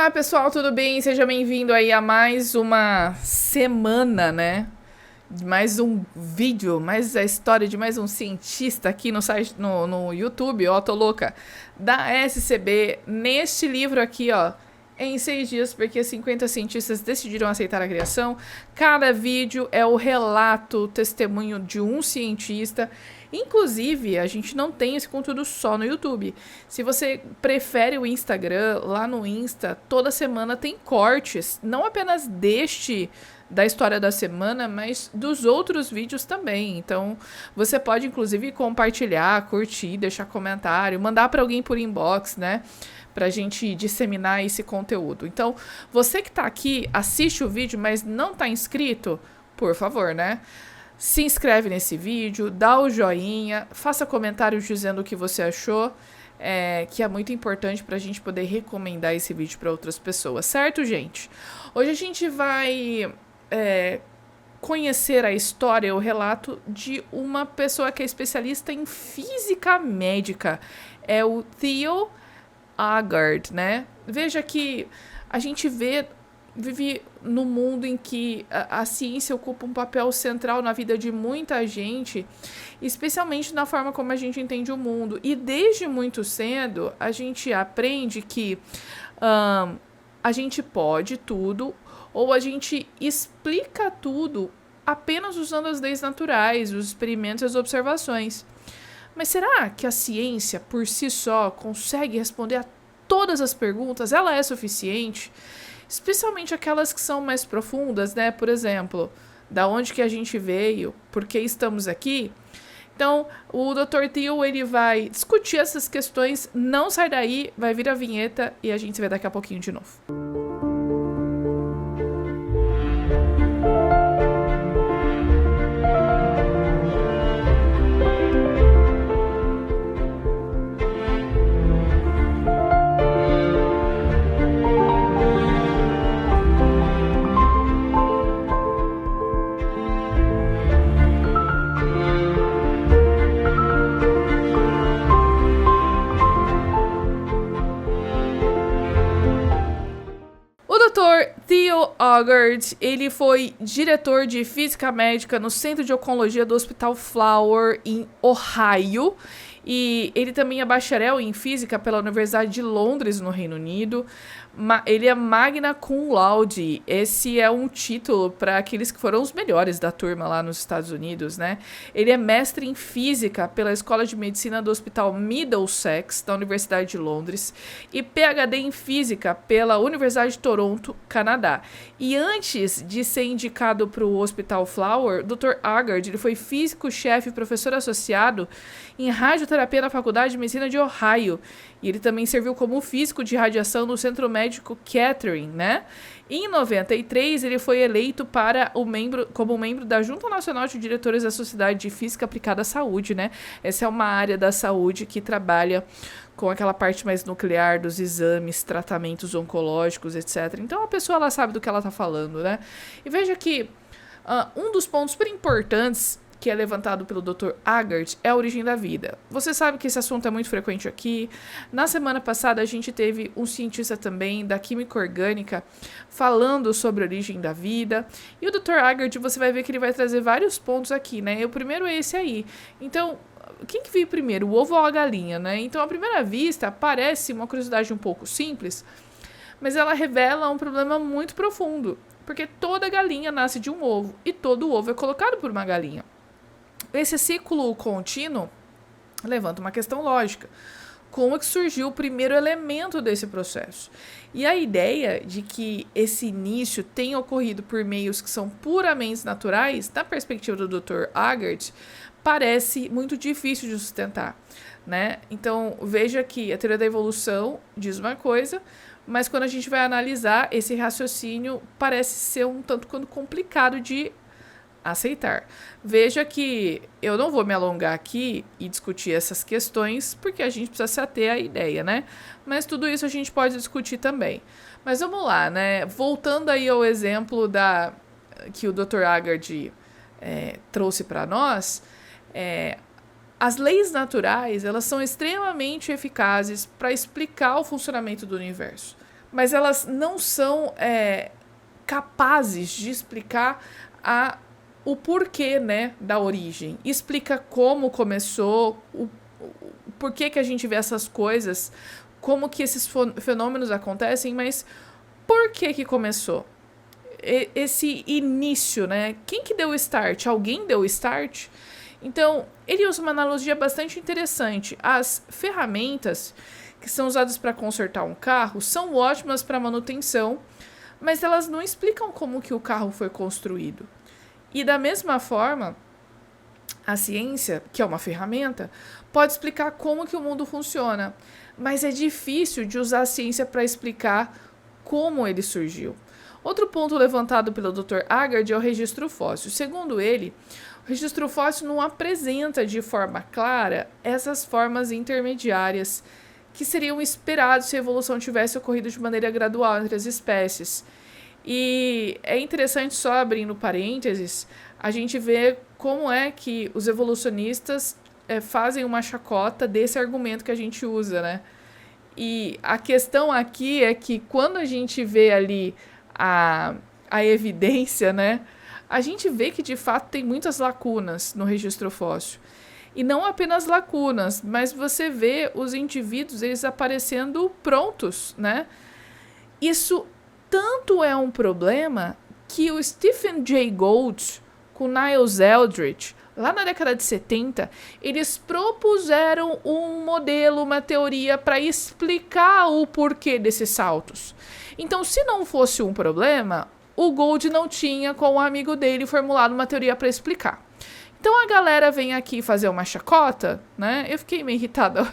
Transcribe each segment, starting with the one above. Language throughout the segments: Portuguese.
Olá, pessoal, tudo bem? Seja bem-vindo aí a mais uma semana, né? De mais um vídeo, mais a história de mais um cientista aqui no site, no YouTube, ó, tô louca, da SCB, neste livro aqui, ó, em 6 dias, porque 50 cientistas decidiram aceitar a criação. Cada vídeo é o relato, o testemunho de um cientista. Inclusive, a gente não tem esse conteúdo só no YouTube. Se você prefere o Instagram, lá no Insta, toda semana tem cortes, não apenas da história da semana, mas dos outros vídeos também. Então, você pode inclusive compartilhar, curtir, deixar comentário, mandar para alguém por inbox, né? Pra gente disseminar esse conteúdo. Então, você que tá aqui, assiste o vídeo, mas não tá inscrito, por favor, né? Se inscreve nesse vídeo, dá o joinha, faça comentários dizendo o que você achou, que é muito importante pra gente poder recomendar esse vídeo para outras pessoas, certo, gente? Hoje a gente vai conhecer a história, o relato de uma pessoa que é especialista em física médica. É o Theo Agard, né? Veja que a gente vive num mundo em que a ciência ocupa um papel central na vida de muita gente, especialmente na forma como a gente entende o mundo. E desde muito cedo, a gente aprende que a gente pode tudo, ou a gente explica tudo apenas usando as leis naturais, os experimentos e as observações. Mas será que a ciência, por si só, consegue responder a todas as perguntas? Ela é suficiente? Especialmente aquelas que são mais profundas, né? Por exemplo, da onde que a gente veio? Por que estamos aqui? Então, o Dr. Theo, ele vai discutir essas questões. Não sai daí, vai vir a vinheta e a gente se vê daqui a pouquinho de novo. Dr. Theo Agard, ele foi diretor de física médica no Centro de Oncologia do Hospital Flower, em Ohio. E ele também é bacharel em física pela Universidade de Londres, no Reino Unido. Ele é magna cum laude. Esse é um título para aqueles que foram os melhores da turma lá nos Estados Unidos, né? Ele é mestre em física pela Escola de Medicina do Hospital Middlesex, da Universidade de Londres, e PhD em física pela Universidade de Toronto, Canadá. E antes de ser indicado para o Hospital Flower, Dr. Agard, ele foi físico-chefe e professor associado em radioterapia na Faculdade de Medicina de Ohio. E ele também serviu como físico de radiação no Centro Médico Kettering, né? Em 93, ele foi eleito como membro da Junta Nacional de Diretores da Sociedade de Física Aplicada à Saúde, né? Essa é uma área da saúde que trabalha com aquela parte mais nuclear dos exames, tratamentos oncológicos, etc. Então, a pessoa ela sabe do que ela está falando, né? E veja que um dos pontos super importantes que é levantado pelo Dr. Agard é a origem da vida. Você sabe que esse assunto é muito frequente aqui. Na semana passada, a gente teve um cientista também da química orgânica falando sobre a origem da vida. E o Dr. Agard, você vai ver que ele vai trazer vários pontos aqui, né? O primeiro é esse aí. Então, quem que veio primeiro, o ovo ou a galinha, né? Então, à primeira vista, parece uma curiosidade um pouco simples, mas ela revela um problema muito profundo, porque toda galinha nasce de um ovo e todo ovo é colocado por uma galinha. Esse ciclo contínuo levanta uma questão lógica. Como é que surgiu o primeiro elemento desse processo? E a ideia de que esse início tenha ocorrido por meios que são puramente naturais, na perspectiva do Dr. Agard, parece muito difícil de sustentar, né? Então, veja que a teoria da evolução diz uma coisa, mas quando a gente vai analisar, esse raciocínio parece ser um tanto quanto complicado de aceitar. Veja que eu não vou me alongar aqui e discutir essas questões, porque a gente precisa se ater à ideia, né? Mas tudo isso a gente pode discutir também. Mas vamos lá, né? Voltando aí ao exemplo que o Dr. Agard trouxe para nós, as leis naturais, elas são extremamente eficazes para explicar o funcionamento do universo. mas elas não são capazes de explicar o porquê, né, da origem. Explica como começou, o porquê que a gente vê essas coisas, como que esses fenômenos acontecem, mas por que começou? Esse início, né? Quem que deu o start? Alguém deu o start? Então, ele usa uma analogia bastante interessante. As ferramentas que são usadas para consertar um carro são ótimas para manutenção, mas elas não explicam como que o carro foi construído. E da mesma forma, a ciência, que é uma ferramenta, pode explicar como que o mundo funciona, mas é difícil de usar a ciência para explicar como ele surgiu. Outro ponto levantado pelo Dr. Aagaard é o registro fóssil. Segundo ele, o registro fóssil não apresenta de forma clara essas formas intermediárias que seriam esperados se a evolução tivesse ocorrido de maneira gradual entre as espécies. E é interessante, só abrindo parênteses, a gente vê como é que os evolucionistas fazem uma chacota desse argumento que a gente usa, né? E a questão aqui é que quando a gente vê ali a evidência, né, a gente vê que de fato tem muitas lacunas no registro fóssil. E não apenas lacunas, mas você vê os indivíduos eles aparecendo prontos, né? Isso tanto é um problema que o Stephen Jay Gould, com Niles Eldredge, lá na década de 70, eles propuseram um modelo, uma teoria para explicar o porquê desses saltos. Então, se não fosse um problema, o Gould não tinha, com um amigo dele, formulado uma teoria para explicar. Então, a galera vem aqui fazer uma chacota, né? Eu fiquei meio irritada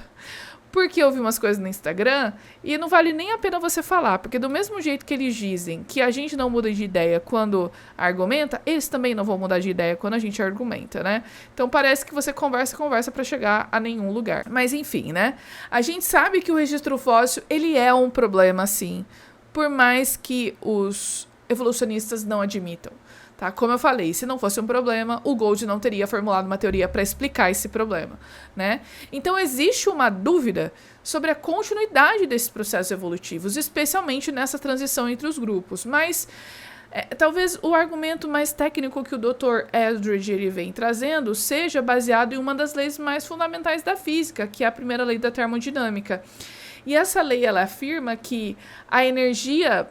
porque eu vi umas coisas no Instagram e não vale nem a pena você falar, porque do mesmo jeito que eles dizem que a gente não muda de ideia quando argumenta, eles também não vão mudar de ideia quando a gente argumenta, né? Então parece que você conversa para chegar a nenhum lugar. Mas enfim, né? A gente sabe que o registro fóssil, ele é um problema, sim, por mais que os evolucionistas não admitam. Tá? Como eu falei, se não fosse um problema, o Gould não teria formulado uma teoria para explicar esse problema, né? Então existe uma dúvida sobre a continuidade desses processos evolutivos, especialmente nessa transição entre os grupos. Mas talvez o argumento mais técnico que o Dr. Eldredge ele vem trazendo seja baseado em uma das leis mais fundamentais da física, que é a primeira lei da termodinâmica. E essa lei ela afirma que a energia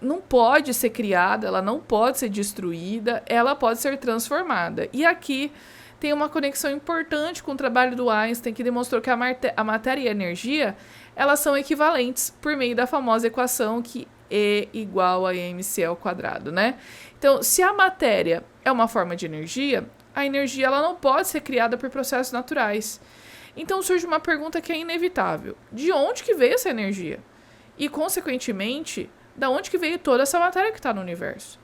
não pode ser criada, ela não pode ser destruída, ela pode ser transformada. E aqui tem uma conexão importante com o trabalho do Einstein, que demonstrou que a matéria e a energia, elas são equivalentes por meio da famosa equação que E igual a mc ao quadrado, né? Então, se a matéria é uma forma de energia, a energia ela não pode ser criada por processos naturais. Então surge uma pergunta que é inevitável. De onde que veio essa energia? E, consequentemente, da onde que veio toda essa matéria que está no universo?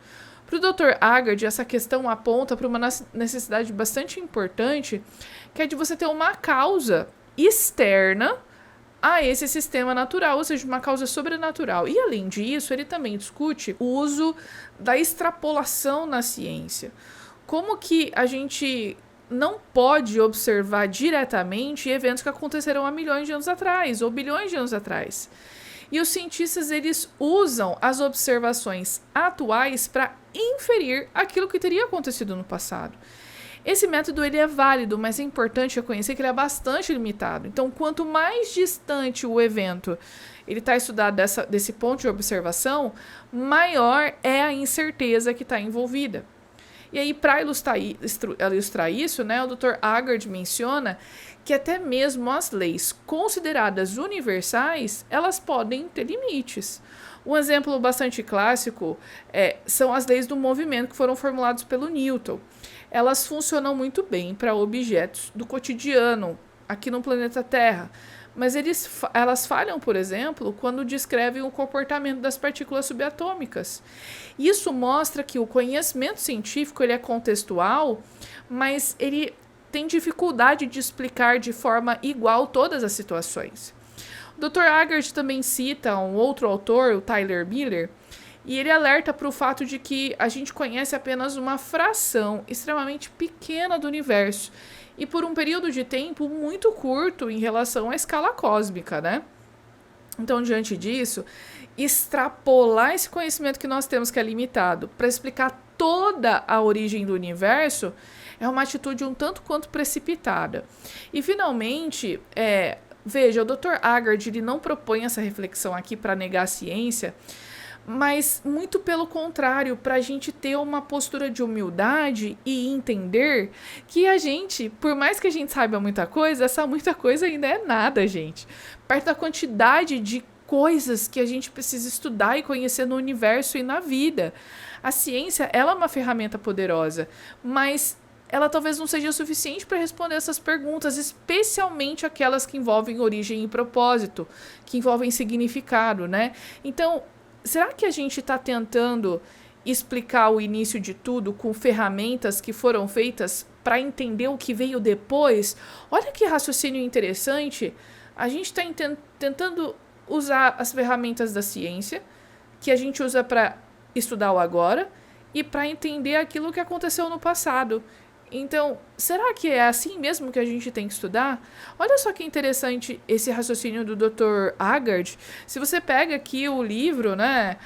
Para o Dr. Aagaard, essa questão aponta para uma necessidade bastante importante, que é de você ter uma causa externa a esse sistema natural, ou seja, uma causa sobrenatural. E, além disso, ele também discute o uso da extrapolação na ciência. Como que a gente não pode observar diretamente eventos que aconteceram há milhões de anos atrás, ou bilhões de anos atrás. E os cientistas, eles usam as observações atuais para inferir aquilo que teria acontecido no passado. Esse método ele é válido, mas é importante reconhecer que ele é bastante limitado. Então, quanto mais distante o evento ele está estudado desse ponto de observação, maior é a incerteza que está envolvida. E aí, para ilustrar isso, né, o Dr. Aagaard menciona que até mesmo as leis consideradas universais, elas podem ter limites. Um exemplo bastante clássico são as leis do movimento que foram formuladas pelo Newton. Elas funcionam muito bem para objetos do cotidiano aqui no planeta Terra, mas elas falham, por exemplo, quando descrevem o comportamento das partículas subatômicas. Isso mostra que o conhecimento científico ele é contextual, mas ele tem dificuldade de explicar de forma igual todas as situações. O Dr. Aagaard também cita um outro autor, o Tyler Miller, e ele alerta para o fato de que a gente conhece apenas uma fração extremamente pequena do universo, e por um período de tempo muito curto em relação à escala cósmica, né? Então, diante disso, extrapolar esse conhecimento que nós temos, que é limitado, para explicar toda a origem do universo, é uma atitude um tanto quanto precipitada. E, finalmente, veja, o Dr. Aagaard, ele não propõe essa reflexão aqui para negar a ciência, mas muito pelo contrário, para a gente ter uma postura de humildade e entender que a gente, por mais que a gente saiba muita coisa, essa muita coisa ainda é nada, gente. Perto da quantidade de coisas que a gente precisa estudar e conhecer no universo e na vida. A ciência, ela é uma ferramenta poderosa, mas ela talvez não seja o suficiente para responder essas perguntas, especialmente aquelas que envolvem origem e propósito, que envolvem significado, né? Então, será que a gente está tentando explicar o início de tudo com ferramentas que foram feitas para entender o que veio depois? Olha que raciocínio interessante. A gente está tentando usar as ferramentas da ciência, que a gente usa para estudar o agora e para entender aquilo que aconteceu no passado. Então, será que é assim mesmo que a gente tem que estudar? Olha só que interessante esse raciocínio do Dr. Aagaard. Se você pega aqui o livro, né,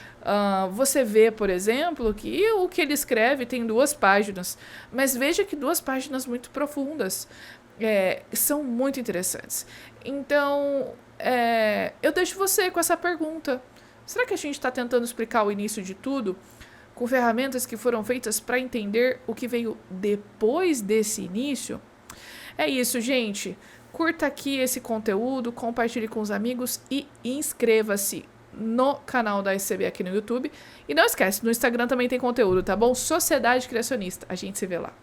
você vê, por exemplo, que o que ele escreve tem 2 páginas, mas veja que 2 páginas muito profundas, são muito interessantes. Então, eu deixo você com essa pergunta. Será que a gente está tentando explicar o início de tudo com ferramentas que foram feitas para entender o que veio depois desse início? É isso, gente. Curta aqui esse conteúdo, compartilhe com os amigos e inscreva-se no canal da SCB aqui no YouTube. E não esquece, no Instagram também tem conteúdo, tá bom? Sociedade Criacionista. A gente se vê lá.